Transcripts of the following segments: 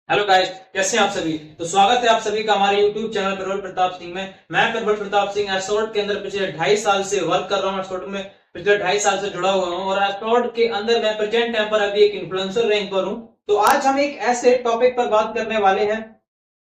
Hello guys, कैसे हैं आप सभी। तो स्वागत है आप सभी का हमारे यूट्यूब चैनल प्रबल प्रताप सिंह में। मैं प्रबल प्रताप सिंह एस्ट्रोड के अंदर पिछले 2.5 साल से वर्क कर रहा हूँ। एस्ट्रोड में पिछले 2.5 साल से जुड़ा हुआ हूँ और एस्ट्रोड के अंदर मैं प्रेजेंट टाइम पर अभी एक इन्फ्लुएंसर रैंक पर हूँ। तो आज हम एक ऐसे टॉपिक पर बात करने वाले हैं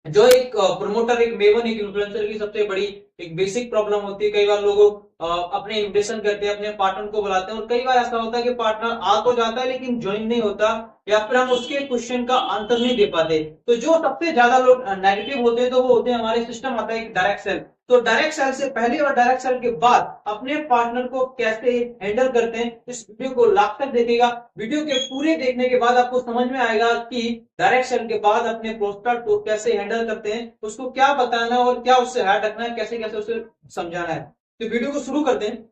जो एक प्रमोटर, एक मेवन, एक इन्फ्लुएंसर की सबसे बड़ी एक बेसिक प्रॉब्लम होती है। कई बार लोग अपने इन्विटेशन करते हैं, अपने पार्टनर को बुलाते हैं और कई बार ऐसा होता है कि पार्टनर आ तो जाता है लेकिन ज्वाइन नहीं होता या फिर हम उसके क्वेश्चन का आंसर नहीं दे पाते। तो जो सबसे ज्यादा लोग नेगेटिव होते हैं तो वो होते हैं, हमारे सिस्टम आता है एक डायरेक्ट सेल। तो डायरेक्ट सेल से पहले और डायरेक्ट सेल के बाद अपने पार्टनर को कैसे हैंडल करते हैं, इस वीडियो को लास्ट तक देखिएगा। वीडियो के पूरे देखने के बाद आपको समझ में आएगा कि डायरेक्ट सेल के बाद अपने प्रोस्पेक्ट को कैसे हैंडल करते हैं, उसको क्या बताना है और क्या उससे हट रखना है, कैसे कैसे उसे समझाना है। तो वीडियो को शुरू करते हैं।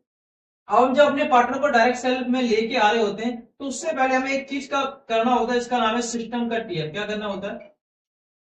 हम जब अपने पार्टनर को डायरेक्ट सेल में लेके आ रहे होते हैं तो उससे पहले हमें एक चीज का करना होता है, इसका नाम है सिस्टम का टीयर। क्या करना होता है?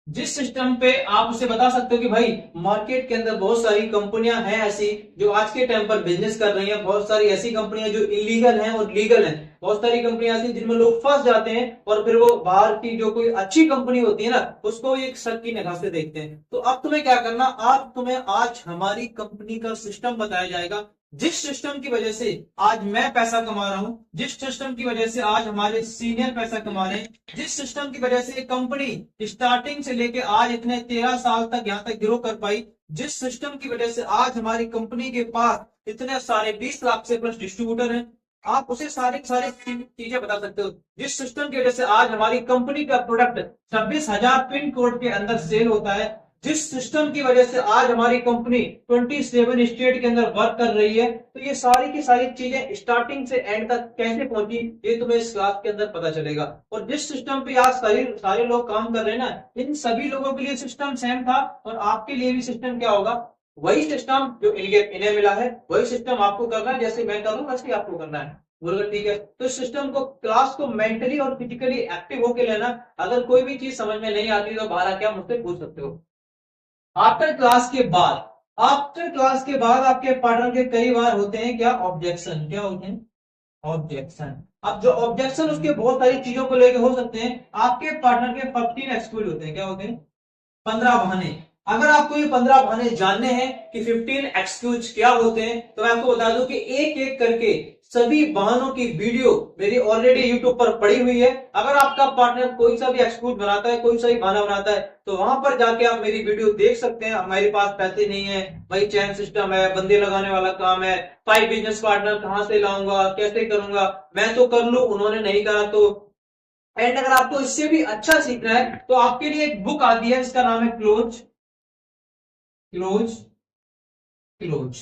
जिस सिस्टम पे आप उसे बता सकते हो कि भाई मार्केट के अंदर बहुत सारी कंपनियां हैं ऐसी जो आज के टाइम पर बिजनेस कर रही हैं, बहुत सारी ऐसी कंपनियां जो इलीगल हैं और लीगल हैं, बहुत सारी कंपनियां ऐसी जिनमें लोग फंस जाते हैं और फिर वो बाहर की जो कोई अच्छी कंपनी होती है ना उसको एक शक की निगाह से देखते हैं। तो अब तुम्हें क्या करना, आप तुम्हें आज हमारी कंपनी का सिस्टम बताया जाएगा, जिस सिस्टम की वजह से आज मैं पैसा कमा रहा हूं, जिस सिस्टम की वजह से आज हमारे सीनियर पैसा कमा रहे हैं, जिस सिस्टम की वजह से कंपनी स्टार्टिंग से लेके आज इतने 13 साल तक यहां तक ग्रो कर पाई, जिस सिस्टम की वजह से आज हमारी कंपनी के पास इतने सारे 20 लाख से प्लस डिस्ट्रीब्यूटर हैं, आप उसे सारे सारे चीजें बता सकते हो। जिस सिस्टम की वजह से आज हमारी कंपनी का प्रोडक्ट 26,000 पिन कोड के अंदर सेल होता है, जिस सिस्टम की वजह से आज हमारी कंपनी 27 स्टेट के अंदर वर्क कर रही है। तो ये सारी की सारी चीजें स्टार्टिंग से एंड तक कैसे पहुंची ये तुम्हें इस क्लास के अंदर पता चलेगा। और जिस सिस्टम पे आज सारे सारे लोग काम कर रहे हैं ना, इन सभी लोगों के लिए सिस्टम सेम था और आपके लिए भी सिस्टम क्या होगा, वही सिस्टम जो इन्हें मिला है वही सिस्टम आपको करना है। जैसे मैं करूँ वैसे ही आपको करना है। बोलोगे ठीक है। तो सिस्टम को, क्लास को मेंटली और फिजिकली एक्टिव होकर लेना। अगर कोई भी चीज समझ में नहीं आती तो बाहर आके आप मुझसे पूछ सकते हो। आफ्टर क्लास के बाद आपके पार्टनर के कई बार होते हैं क्या, ऑब्जेक्शन। क्या होते हैं? ऑब्जेक्शन। अब जो ऑब्जेक्शन उसके बहुत सारी चीजों को लेकर हो सकते हैं। आपके पार्टनर के 15 एक्सक्यूज होते हैं। क्या होते हैं? 15 बहाने। अगर आपको ये 15 बहाने जानने हैं कि 15 एक्सक्यूज क्या होते हैं तो मैं आपको बता दूं कि एक एक करके सभी बहानों की वीडियो मेरी ऑलरेडी यूट्यूब पर पड़ी हुई है। अगर आपका पार्टनर कोई सा भी एक्सक्यूज बनाता है, कोई सा भी बहाना बनाता है तो वहां पर जाके आप मेरी वीडियो देख सकते हैं। हमारे पास पैसे नहीं है, भाई चैन सिस्टम है, बंदे लगाने वाला काम है, 5 बिजनेस पार्टनर कहां से लाऊंगा, कैसे करूंगा, मैं तो कर लू, उन्होंने नहीं करा तो। एंड अगर आपको इससे भी अच्छा सीखना है तो आपके लिए एक बुक आती है, इसका नाम है क्लोज क्लोज क्लोज।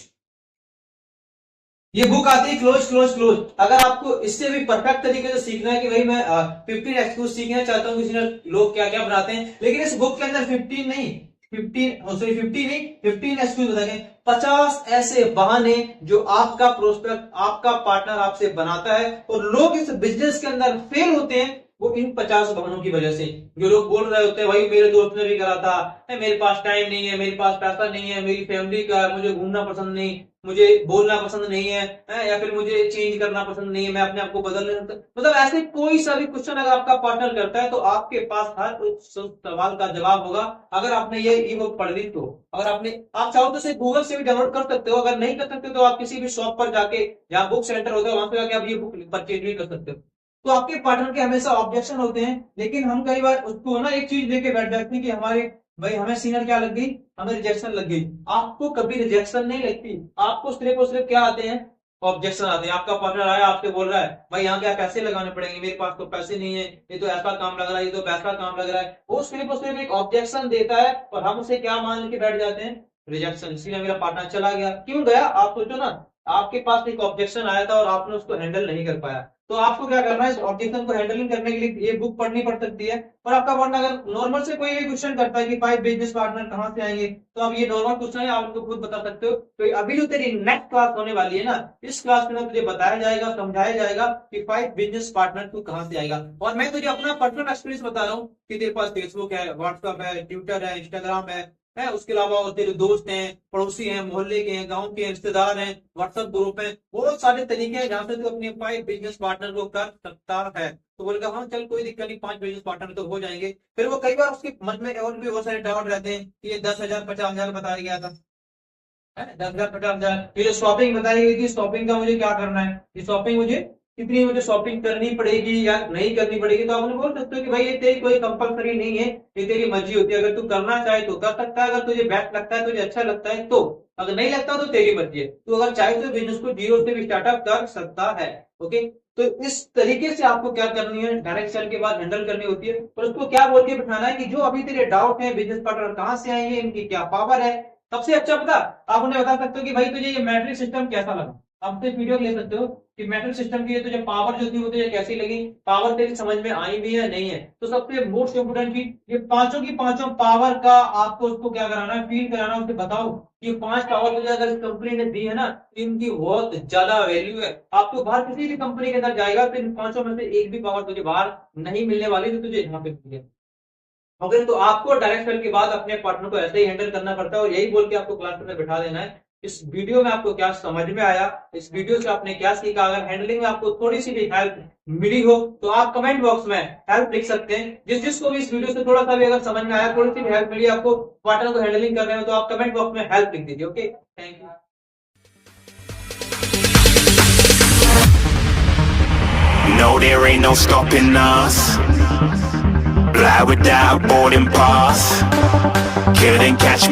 ये बुक आती है क्लोज क्लोज क्लोज। अगर आपको इससे भी परफेक्ट तरीके से सीखना है कि भाई मैं 15 एक्सक्यूज सीखना चाहता हूँ किसी ने लोग क्या क्या बनाते हैं, लेकिन इस बुक के अंदर 15 नहीं, 15 एक्सक्यूज बताए गए, 50 ऐसे बहाने जो आपका प्रोस्पेक्ट, आपका पार्टनर आपसे बनाता है और लोग इस बिजनेस के अंदर फेल होते हैं वो इन 50 बहानों की वजह से। जो लोग बोल रहे होते हैं भाई मेरे दोस्त ने भी करा था, मेरे पास टाइम नहीं है, मेरे पास पैसा नहीं है, मेरी फैमिली का, मुझे घूमना पसंद नहीं, मुझे बोलना पसंद नहीं है, या फिर मुझे चेंज करना पसंद नहीं है, मैं अपने आप को बदल नहीं सकता। मतलब ऐसे कोई सा भी क्वेश्चन अगर आपका पार्टनर करता है तो आपके पास हर उस सवाल का जवाब होगा अगर आपने ये ई बुक पढ़ ली तो। अगर आपने, आप चाहो तो इसे गूगल से भी डाउनलोड कर सकते हो, अगर नहीं कर सकते तो आप किसी भी शॉप पर जाके, जहाँ बुक सेंटर होता है वहां पे जाके आप ये बुक परचेज भी कर सकते हो। तो आपके पार्टनर के हमेशा ऑब्जेक्शन होते हैं, लेकिन हम कई बार उसको ना एक चीज लेके बैठ जाते हैं कि हमारे, भाई हमें सीनियर क्या लग गई, हमें रिजेक्शन लग गई। आपको कभी रिजेक्शन नहीं लगती, आपको सिर्फ और सिर्फ क्या आते हैं, ऑब्जेक्शन आते हैं। आपका पार्टनर आया आपसे बोल रहा है भाई यहाँ क्या पैसे लगाने पड़ेंगे, मेरे पास तो पैसे नहीं है, ये तो ऐसा काम लग रहा है, ये तो पैसा काम लग रहा है, वो सिर्फ और सिर्फ एक ऑब्जेक्शन देता है और हम उसे क्या मान के बैठ जाते हैं, रिजेक्शन। इसलिए मेरा पार्टनर चला गया, क्यों गया आप सोचो ना। आपके पास एक ऑब्जेक्शन आया था और आपने उसको हैंडल नहीं कर पाया। तो आपको क्या करना है, इस ऑब्जेक्शन को हैंडलिंग करने के लिए ये बुक पढ़नी पड़ सकती है। और आपका पार्टनर अगर नॉर्मल से कोई भी क्वेश्चन करता है कि 5 बिजनेस पार्टनर कहां से आएंगे, तो आप ये नॉर्मल क्वेश्चन है, आप उनको खुद बता सकते हो। तो अभी जो तेरी नेक्स्ट क्लास होने वाली है ना, इस क्लास में तुझे बताया जाएगा, समझाया जाएगा कि 5 बिजनेस पार्टनर तू कहां से आएगा। और मैं तुझे अपना पर्सनल एक्सपीरियंस बता रहा हूँ कि तेरे पास फेसबुक है, व्हाट्सएप है, ट्विटर है, इंस्टाग्राम है, है। उसके अलावा और तेरे दोस्त हैं, पड़ोसी हैं, मोहल्ले के हैं, गांव के हैं, रिश्तेदार हैं, व्हाट्सएप ग्रुप है, बहुत सारे तरीके हैं जहां से तू अपने 5 बिजनेस पार्टनर को कर सकता है। तो बोलेगा हाँ चल कोई दिक्कत नहीं, 5 बिजनेस पार्टनर तो हो जाएंगे। फिर वो कई बार उसके मन में और भी बहुत सारे डाउट रहते हैं कि ये 10,000 50,000 बताया गया था, 10,000 50,000, ये जो शॉपिंग बताई गई थी, शॉपिंग का मुझे क्या करना है, ये शॉपिंग मुझे कितनी मुझे शॉपिंग करनी पड़ेगी या नहीं करनी पड़ेगी। तो आप उन्हें बोल सकते हो कि भाई ये तेरी कोई कंपलसरी नहीं है, ये तेरी मर्जी होती है, अगर तू करना चाहे तो कर सकता है, अगर तुझे बेस्ट लगता है, तुझे अच्छा लगता है तो, अगर नहीं लगता तो तेरी मर्जी है। तू अगर चाहे तो बिजनेस को जीरो से भी स्टार्टअप कर सकता है। ओके, तो इस तरीके से आपको क्या करनी है, डायरेक्ट सेल के बाद हैंडल करनी होती है। और उसको क्या बोल के बिठाना है कि जो अभी तेरे डाउट है, बिजनेस पार्टनर कहां से आएंगे, इनकी क्या पावर है, सबसे अच्छा पता आप उन्हें बता सकते हो कि भाई तुझे ये मैट्रिक सिस्टम कैसा लगा। आप तो इस वीडियो ले सकते हो कि मैट्रिक सिस्टम की तुझे पावर जो थी वो तुझे कैसी लगी, पावर तेरी समझ में आई भी है नहीं है। तो सबसे मोस्ट इंपोर्टेंट चीज, ये पांचों की पांचों पावर का आपको उसको क्या कराना है, फील कराना है, उसे बताओ ये 5 पावर तुझे अगर इस कंपनी ने दी है ना, इनकी बहुत ज्यादा वैल्यू है। आप तो बाहर किसी भी कंपनी के अंदर जाएगा तो इन पांचों में से एक भी पावर तुझे बाहर नहीं मिलने वाली, तो तुझे यहाँ पे मिली है। ओके, तो आपको डायरेक्ट सेल के बाद अपने पार्टनर को ऐसे ही हैंडल करना पड़ता है और यही बोल के आपको क्लास में बैठा देना है। इस वीडियो में आपको क्या समझ में आया, इस वीडियो से आपने क्या सीखा, अगर हैंडलिंग में आपको थोड़ी सी भी हेल्प मिली हो तो आप कमेंट बॉक्स में हेल्प लिख सकते हैं। जिसको भी इस वीडियो से थोड़ा सा भी अगर समझ में आया, थोड़ी सी भी हेल्प मिली आपको पार्टनर को हैंडलिंग कर रहे हो, तो आप कमेंट बॉक्स में हेल्प लिख दीजिए। Okay, thank you. No, there ain't no stopping us. Fly without boarding pass. Couldn't catch me